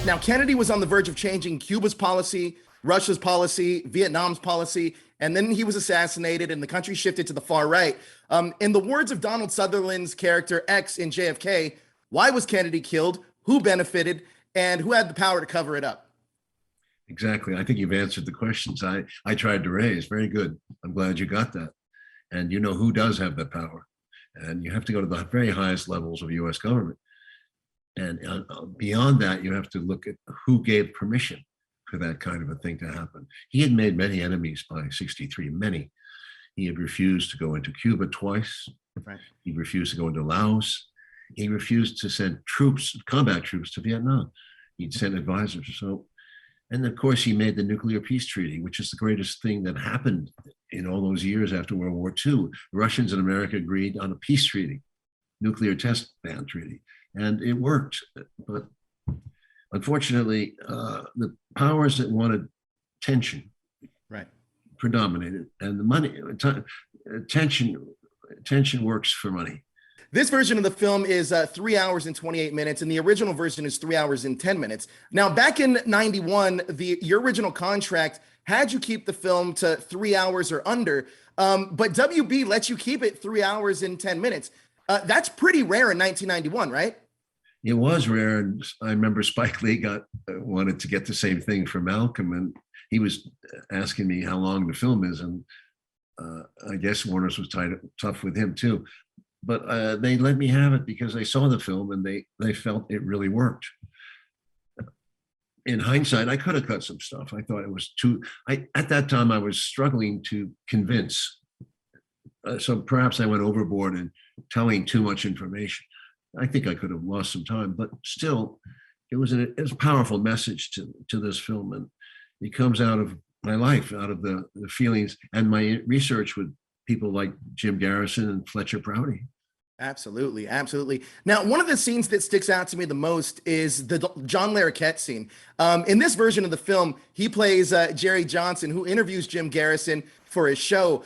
Now, Kennedy was on the verge of changing Cuba's policy, Russia's policy, Vietnam's policy, and then he was assassinated and the country shifted to the far right. In the words of Donald Sutherland's character X in JFK, why was Kennedy killed? Who benefited? And who had the power to cover it up? Exactly. I think you've answered the questions I tried to raise. Very good. I'm glad you got that. And you know who does have that power. And you have to go to the very highest levels of US government. And beyond that, you have to look at who gave permission for that kind of a thing to happen. He had made many enemies by 63, many. He had refused to go into Cuba twice. Right. He refused to go into Laos. He refused to send troops, combat troops to Vietnam. He'd sent advisors. So, and of course, he made the nuclear peace treaty, which is the greatest thing that happened in all those years after World War II. The Russians and America agreed on a peace treaty, nuclear test ban treaty. And it worked, but unfortunately, the powers that wanted tension predominated, and the money, tension works for money. This version of the film is 3 hours and 28 minutes, and the original version is 3 hours and 10 minutes. Now, back in '91, your original contract had you keep the film to 3 hours or under, but WB lets you keep it 3 hours and 10 minutes. That's pretty rare in 1991, right? It was rare, and I remember Spike Lee wanted to get the same thing for Malcolm, and he was asking me how long the film is, and I guess Warner's was tough with him too. But they let me have it because they saw the film and they felt it really worked. In hindsight, I could have cut some stuff. I thought it was at that time I was struggling to convince. So perhaps I went overboard in telling too much information. I think I could have lost some time, but still, it was a powerful message to this film, and it comes out of my life, out of the feelings and my research with people like Jim Garrison and Fletcher Prouty. Absolutely, absolutely. Now, one of the scenes that sticks out to me the most is the John Larroquette scene. In this version of the film, he plays Jerry Johnson, who interviews Jim Garrison for his show.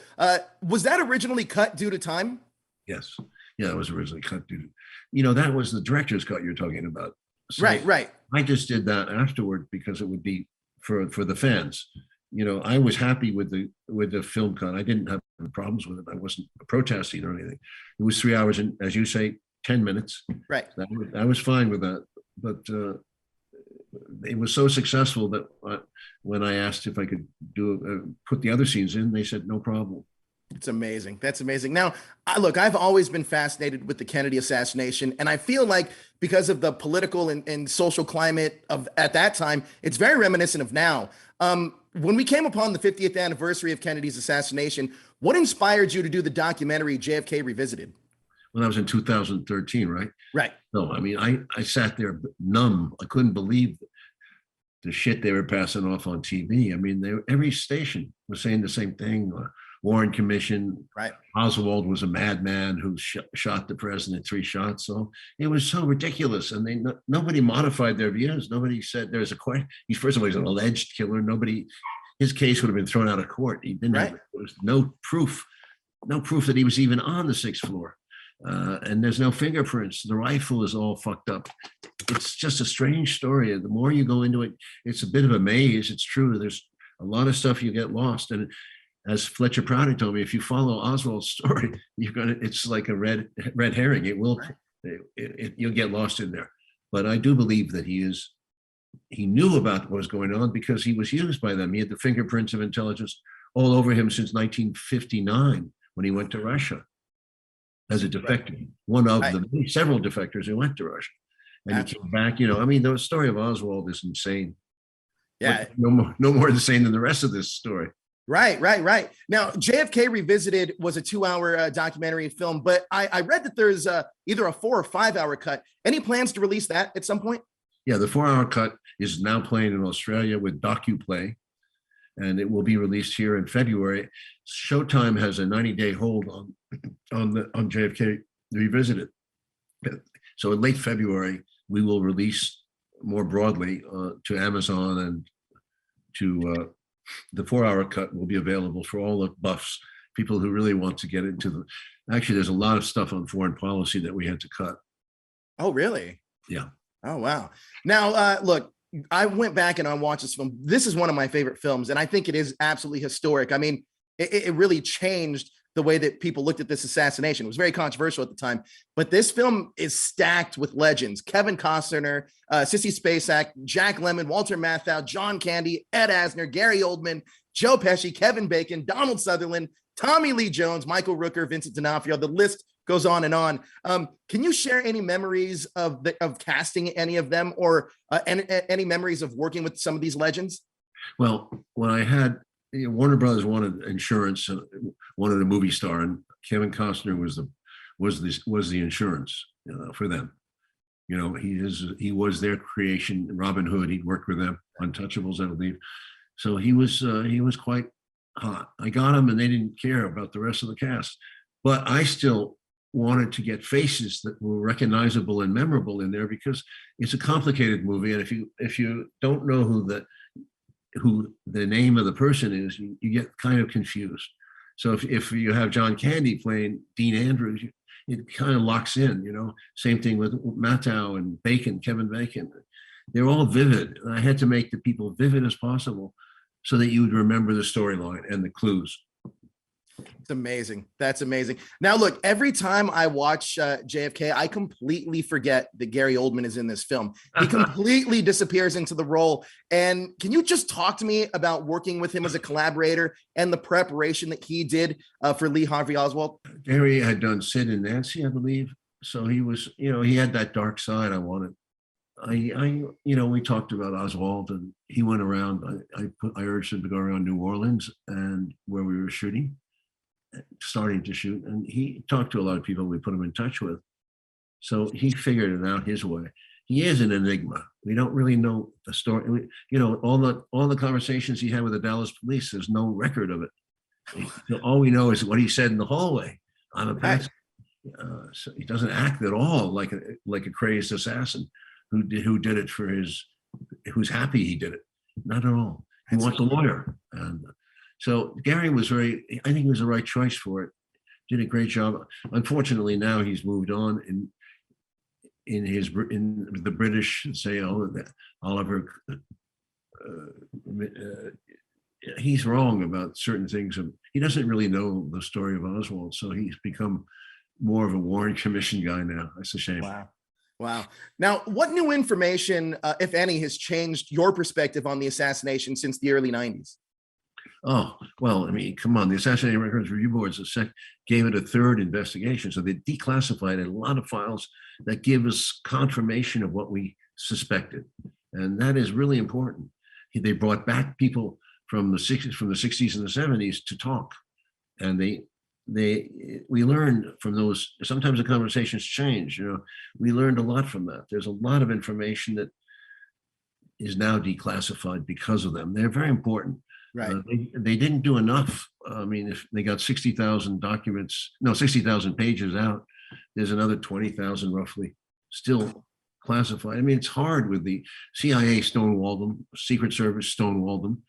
Was that originally cut due to time? Yes. Yeah, it was originally cut due to, that was the director's cut you're talking about. So right. I just did that afterward because it would be for the fans. I was happy with the film cut. I didn't have problems with it. I wasn't protesting or anything. It was 3 hours and, as you say, 10 minutes. Right. I was fine with that. But it was so successful that when I asked if I could put the other scenes in, they said no problem. It's amazing. That's amazing. Now, look, I've always been fascinated with the Kennedy assassination, and I feel like because of the political and social climate of at that time, it's very reminiscent of now. When we came upon the 50th anniversary of Kennedy's assassination, what inspired you to do the documentary JFK Revisited? Well, that was in 2013, right? Right. No, I mean, I sat there numb. I couldn't believe the shit they were passing off on TV. I mean, every station was saying the same thing. Warren Commission, right? Oswald was a madman who shot the president 3 shots. So it was so ridiculous, and nobody modified their views. Nobody said there's a question. First of all, he's an alleged killer. His case would have been thrown out of court. He didn't have, there was no proof that he was even on the 6th floor, and there's no fingerprints. The rifle is all fucked up. It's just a strange story. The more you go into it, it's a bit of a maze. It's true. There's a lot of stuff you get lost, and as Fletcher Prouty told me, if you follow Oswald's story, it's like a red herring. You'll get lost in there. But I do believe that he knew about what was going on because he was used by them. He had the fingerprints of intelligence all over him since 1959 when he went to Russia as a defector, one of the several defectors who went to Russia. And he came back, the story of Oswald is insane. Yeah. But no more insane than the rest of this story. Right. Now, JFK Revisited was a 2-hour documentary film, but I read that there's either a 4 or 5 hour cut. Any plans to release that at some point? Yeah, the 4-hour cut is now playing in Australia with DocuPlay, and it will be released here in February. Showtime has a 90-day hold on JFK Revisited. So in late February, we will release more broadly to Amazon and to the 4-hour cut will be available for all the buffs, people who really want to get into actually, there's a lot of stuff on foreign policy that we had to cut. Oh, really? Yeah. Oh, wow. Now, look, I went back and I watched this film. This is one of my favorite films, and I think it is absolutely historic. I mean, it really changed the way that people looked at this assassination. It was very controversial at the time, but this film is stacked with legends. Kevin Costner, Sissy Spacek, Jack Lemmon, Walter Matthau, John Candy, Ed Asner, Gary Oldman, Joe Pesci, Kevin Bacon, Donald Sutherland, Tommy Lee Jones, Michael Rooker, Vincent D'Onofrio. The list goes on and on. Can you share any memories of casting any of them, or any memories of working with some of these legends? Well, when I had Warner Brothers wanted insurance, wanted a movie star, and Kevin Costner was the insurance, for them. He was their creation. Robin Hood, he'd worked with them, Untouchables, I believe. So he was quite hot. I got him, and they didn't care about the rest of the cast. But I still wanted to get faces that were recognizable and memorable in there, because it's a complicated movie, and if you don't know who the name of the person is, you get kind of confused. So if you have John Candy playing Dean Andrews, it kind of locks in. Same thing with Matthau and Kevin Bacon. They're all vivid. And I had to make the people vivid as possible so that you would remember the storyline and the clues. It's amazing. That's amazing. Now, look, every time I watch JFK, I completely forget that Gary Oldman is in this film. He completely disappears into the role. And can you just talk to me about working with him as a collaborator and the preparation that he did for Lee Harvey Oswald? Gary had done Sid and Nancy, I believe. So he was, he had that dark side I wanted. We talked about Oswald, and he went around. I urged him to go around New Orleans and where we were starting to shoot, and he talked to a lot of people we put him in touch with. So he figured it out his way. He is an enigma. We don't really know the story. All the conversations he had with the Dallas police, there's no record of it. All we know is what he said in the hallway on a pass. So he doesn't act at all like a crazed assassin who did it who's happy he did it. Not at all. He wants a lawyer. And so Gary I think he was the right choice for it. Did a great job. Unfortunately, now he's moved on in the British say, Oliver, he's wrong about certain things. He doesn't really know the story of Oswald, so he's become more of a Warren Commission guy now. That's a shame. Wow. Now, what new information, if any, has changed your perspective on the assassination since the early 90s? Oh, well, I mean, come on. The Assassination Records Review Board gave it a third investigation. So they declassified a lot of files that give us confirmation of what we suspected. And that is really important. They brought back people from the 60s and the 70s to talk. And we learned from those. Sometimes the conversations change. We learned a lot from that. There's a lot of information that is now declassified because of them. They're very important. Right. They didn't do enough. I mean, if they got 60,000 pages out, there's another 20,000 roughly still classified. I mean, it's hard with the CIA stonewalled them, Secret Service stonewalled them.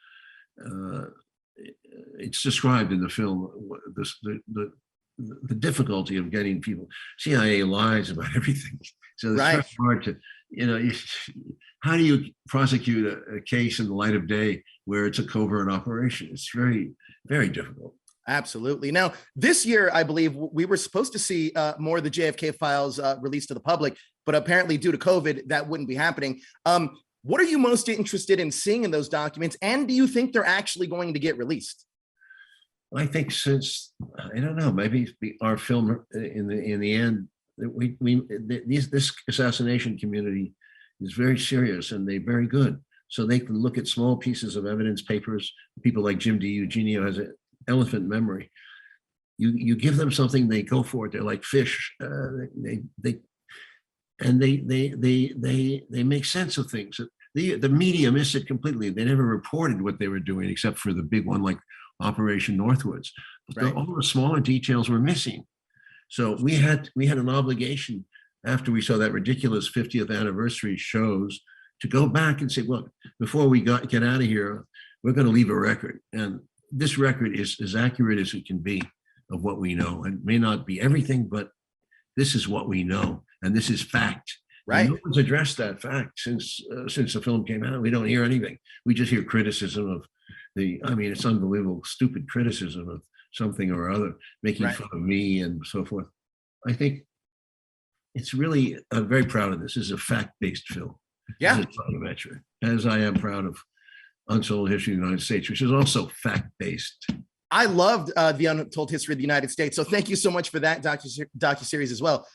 It's described in the film, the difficulty of getting people. CIA lies about everything. So it's very hard to, how do you prosecute a case in the light of day where it's a covert operation? It's very, very difficult. Absolutely. Now, this year, I believe we were supposed to see more of the JFK files released to the public, but apparently due to COVID, that wouldn't be happening. What are you most interested in seeing in those documents? And do you think they're actually going to get released? I think I don't know, maybe our film in the end, this assassination community is very serious and they're very good. So they can look at small pieces of evidence, papers. People like Jim DiEugenio has an elephant memory. You give them something, they go for it. They're like fish. They make sense of things. The media missed it completely. They never reported what they were doing, except for the big one like Operation Northwoods. But all the smaller details were missing. So we had an obligation after we saw that ridiculous 50th anniversary shows to go back and say, look, before we get out of here, we're going to leave a record. And this record is as accurate as it can be of what we know. It may not be everything, but this is what we know. And this is fact. And Right. no one's addressed that fact since the film came out. We don't hear anything. We just hear criticism of I mean, it's unbelievable, stupid criticism of something or other, making Right. fun of me and so forth. I think it's really, I'm very proud of this. This is a fact-based film. This Yeah. is documentary, as I am proud of Untold History of the United States, which is also fact-based. I loved the Untold History of the United States. So thank you so much for that docuseries as well.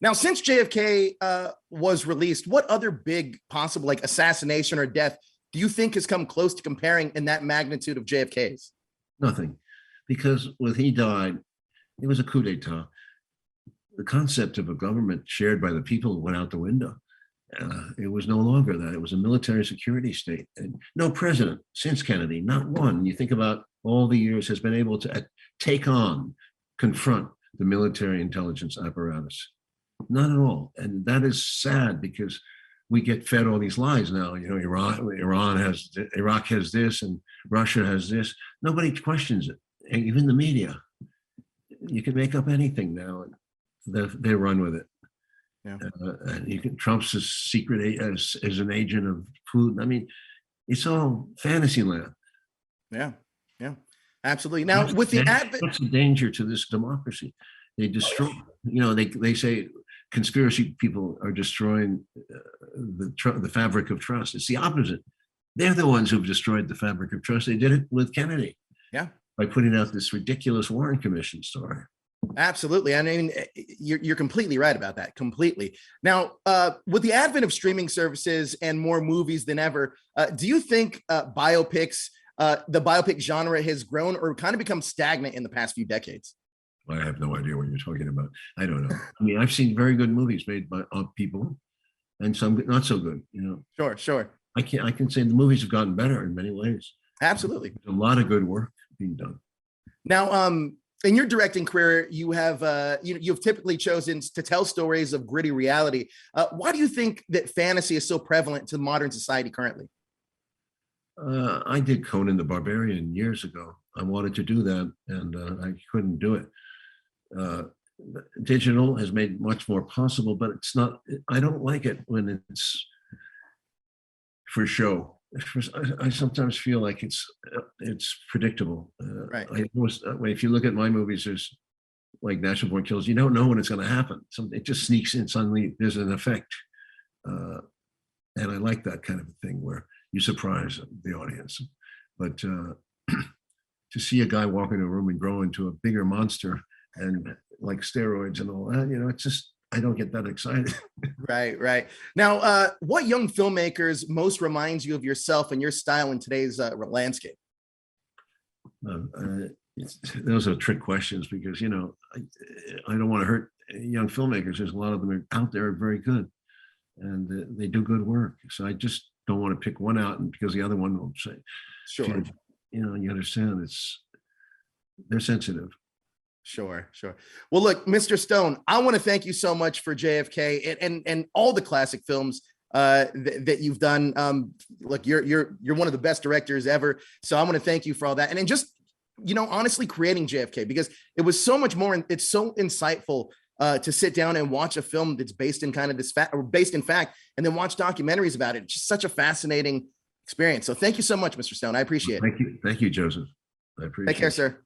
Now, since JFK was released, what other big possible like assassination or death do you think has come close to comparing in that magnitude of JFK's? Nothing, because when he died, it was a coup d'etat. The concept of a government shared by the people went out the window. It was no longer that. It was a military security state. And no president since Kennedy, not one, you think about all the years, has been able to confront the military intelligence apparatus. Not at all. And that is sad because we get fed all these lies now. You know, Iraq has this and Russia has this. Nobody questions it. And even the media, you can make up anything now and they run with it. Yeah. And Trump's a secret as an agent of Putin. I mean, it's all fantasy land. Yeah, yeah, absolutely. Now, with the advent, that's a danger to this democracy. They destroy. You know, they say conspiracy people are destroying the fabric of trust. It's the opposite. They're the ones who've destroyed the fabric of trust. They did it with Kennedy. Yeah, by putting out this ridiculous Warren Commission story. Absolutely. I mean, you're completely right about that. Completely. Now, with the advent of streaming services and more movies than ever, do you think biopics, the biopic genre has grown or kind of become stagnant in the past few decades? I have no idea what you're talking about. I don't know. I mean, I've seen very good movies made by people and some not so good, you know. Sure. I can say the movies have gotten better in many ways. Absolutely. There's a lot of good work being done. Now, in your directing career, you have you've typically chosen to tell stories of gritty reality. Why do you think that fantasy is so prevalent to modern society currently? I did Conan the Barbarian years ago. I wanted to do that, and I couldn't do it. Digital has made much more possible, but it's not. I don't like it when it's for show. I sometimes feel like it's predictable. Right. If you look at my movies, there's like Natural Born Killers. You don't know when it's going to happen. It just sneaks in. Suddenly, there's an effect, and I like that kind of a thing where you surprise the audience. But to see a guy walk into a room and grow into a bigger monster and like steroids and all that, you know, it's just. I don't get that excited. Right. Now, what young filmmakers most reminds you of yourself and your style in today's landscape? Those are trick questions because, you know, I don't want to hurt young filmmakers. There's a lot of them are out there are very good and they do good work. So I just don't want to pick one out and because the other one will say, Sure. You know, you understand they're sensitive. Sure. Well, look, Mr. Stone, I want to thank you so much for JFK and all the classic films that you've done. Look, you're one of the best directors ever. So I want to thank you for all that. And then just, you know, honestly creating JFK because it was so much more. It's so insightful to sit down and watch a film that's based in kind of this fact or based in fact, and then watch documentaries about it. It's just such a fascinating experience. So thank you so much, Mr. Stone. I appreciate it. Thank you, Joseph. I appreciate it. Take care, sir.